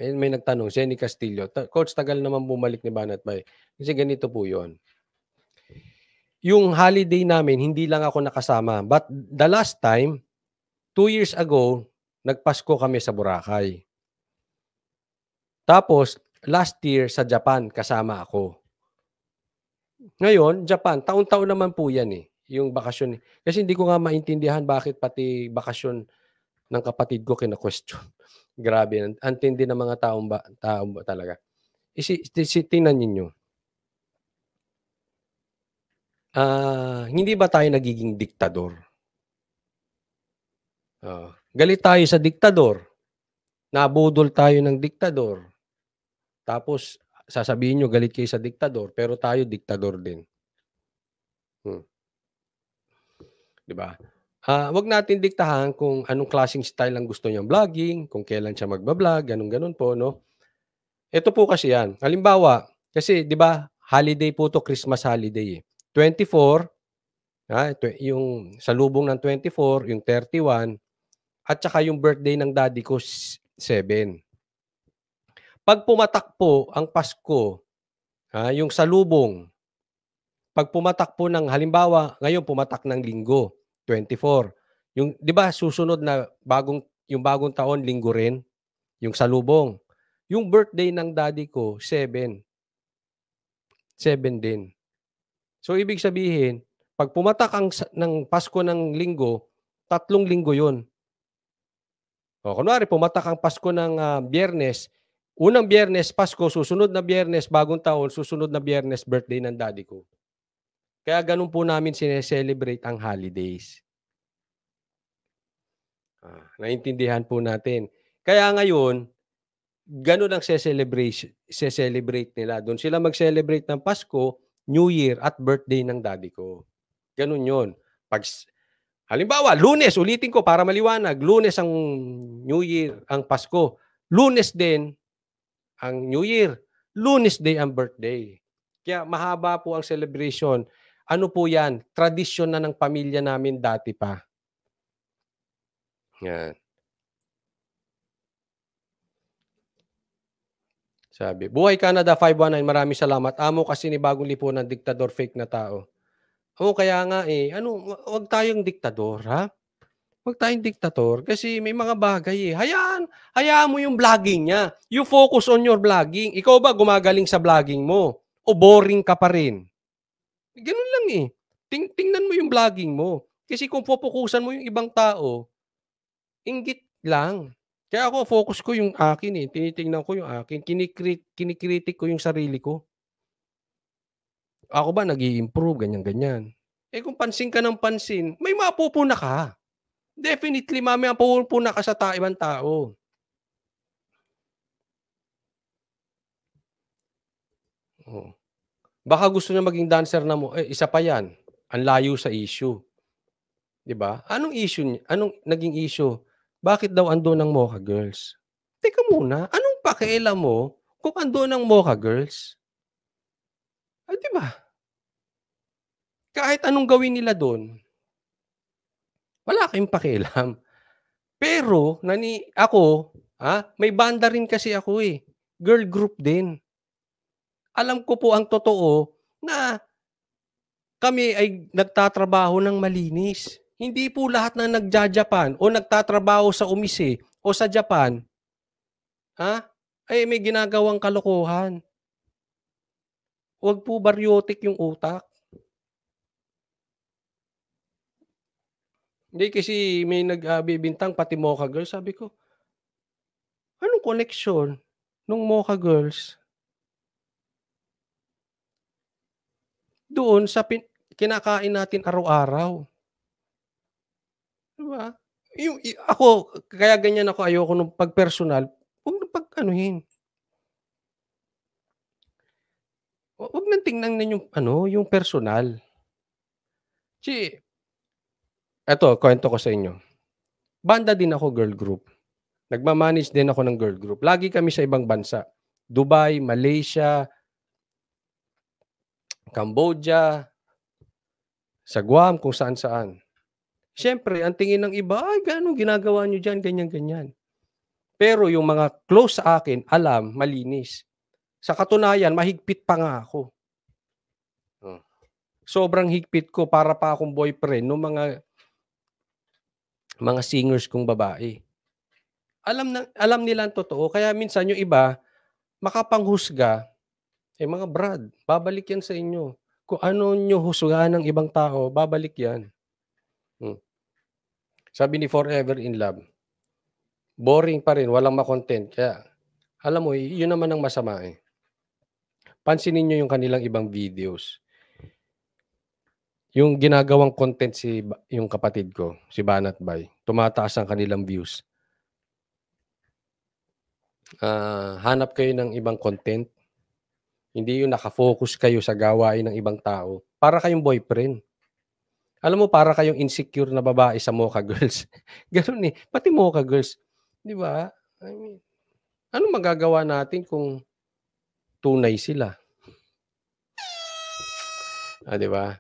may nagtanong, Zenny Castillo, Coach, tagal naman bumalik ni Banat Bay. Kasi ganito po yun. Yung holiday namin, hindi lang ako nakasama. But the last time, 2 years ago, nagpasko kami sa Boracay. Tapos, last year sa Japan, kasama ako. Ngayon, Japan, taon-taon naman po yan eh, yung bakasyon. Kasi hindi ko nga maintindihan bakit pati bakasyon ng kapatid ko kina-question. Grabe, ang tindi ng mga tao ba talaga. Tingnan ninyo. Hindi ba tayo nagiging diktador? Galit tayo sa diktador. Nabudol tayo ng diktador. Tapos, sasabihin nyo galit kayo sa diktador, pero tayo diktador din. Diba? Wag natin diktahan kung anong klaseng style ang gusto niyang vlogging, kung kailan siya magba-vlog, ganun po, no? Ito po kasi yan. Halimbawa, kasi 'di ba, holiday po to, Christmas holiday eh. 24, yung salubong ng 24, yung 31, at saka yung birthday ng daddy ko 7. Pag pumatak po ang Pasko, yung salubong, pag pumatak po ng halimbawa, ngayon pumatak ng Linggo, 24. Yung 'di ba susunod na yung bagong taon Linggo rin, yung salubong. Yung birthday ng daddy ko 7. 7 din. So ibig sabihin, pag pumatak ng Pasko ng Linggo, 3 linggo 'yon. O kunwari pumatak ang Pasko ng Biyernes, unang Biyernes Pasko, susunod na Biyernes bagong taon, susunod na Biyernes birthday ng daddy ko. Kaya gano'n po namin sine-celebrate ang holidays. Naintindihan po natin. Kaya ngayon, gano'n ang se-celebrate nila. Doon sila mag-celebrate ng Pasko, New Year at birthday ng daddy ko. Gano'n 'yon. Halimbawa, Lunes, ulitin ko para maliwanag, Lunes ang New Year, ang Pasko. Lunes din ang New Year. Lunes day ang birthday. Kaya mahaba po ang celebration. Ano po yan? Tradisyon na ng pamilya namin dati pa. Yan. Sabi, Buhay Canada 519, maraming salamat. Amo kasi ni Bagong Lipunan, diktador, fake na tao. Kaya nga eh. Wag tayong diktador, ha? Wag tayong diktator kasi may mga bagay eh. Hayaan mo yung vlogging niya. You focus on your vlogging. Ikaw ba gumagaling sa vlogging mo? O boring ka pa rin? Ganun lang eh. Tingnan mo yung vlogging mo. Kasi kung pupukusan mo yung ibang tao, inggit lang. Kaya ako, focus ko yung akin eh. Tinitingnan ko yung akin. Kinikritik ko yung sarili ko. Ako ba nag-i-improve, ganyan-ganyan. Kung pansin ka ng pansin, may mapupuna ka. Definitely, mamaya pupuna ka sa ibang tao. Baka gusto niya maging dancer na isa pa yan. Ang layo sa issue. 'Di ba? Anong issue niya? Anong naging issue? Bakit daw andun ang Mocha Girls? Teka muna, anong pakialam mo kung andun ang Mocha Girls? 'Di ba? Kahit anong gawin nila doon, wala kayong pakialam. Pero ako, may banda rin kasi ako eh. Girl group din. Alam ko po ang totoo na kami ay nagtatrabaho ng malinis. Hindi po lahat na nagja-Japan o nagtatrabaho sa Umise o sa Japan, ay may ginagawang kalokohan. Huwag po baryotik yung utak. Hindi kasi may nagbibintang pati Mocha Girls. Sabi ko, anong koneksyon nung Mocha Girls doon sa kinakain natin araw-araw? Diba? Ako, kaya ganyan ako, ayoko nung pag-personal, huwag na pag-anuhin. Huwag nang tingnan yung personal. Kasi, eto, kwento ko sa inyo. Banda din ako, girl group. Nagmamanage din ako ng girl group. Lagi kami sa ibang bansa. Dubai, Malaysia, Cambodia, sa Guam, kung saan-saan. Siyempre, ang tingin ng iba, ay, gano'ng ginagawa nyo dyan, ganyan-ganyan. Pero yung mga close sa akin, alam, malinis. Sa katunayan, mahigpit pa nga ako. Oh. Sobrang higpit ko, para pa akong boyfriend nung mga singers kong babae. Alam nila ang totoo, kaya minsan yung iba makapanghusga, mga brad, babalik yan sa inyo. Kung ano niyo husgahan ng ibang tao, babalik yan. Sabi ni Forever in Love, boring pa rin, walang ma-content. Kaya alam mo, yun naman ang masama, eh. Pansinin niyo yung kanilang ibang videos. Yung ginagawang content yung kapatid ko, si Banat Bay, tumataas ang kanilang views. Hanap kayo ng ibang content. Hindi yung naka-focus kayo sa gawain ng ibang tao. Para kayong boyfriend. Alam mo, para kayong insecure na babae sa Mocha Girls. Gano'n, eh. Pati Mocha Girls, 'di ba? I mean, anong magagawa natin kung tunay sila? 'Di ba?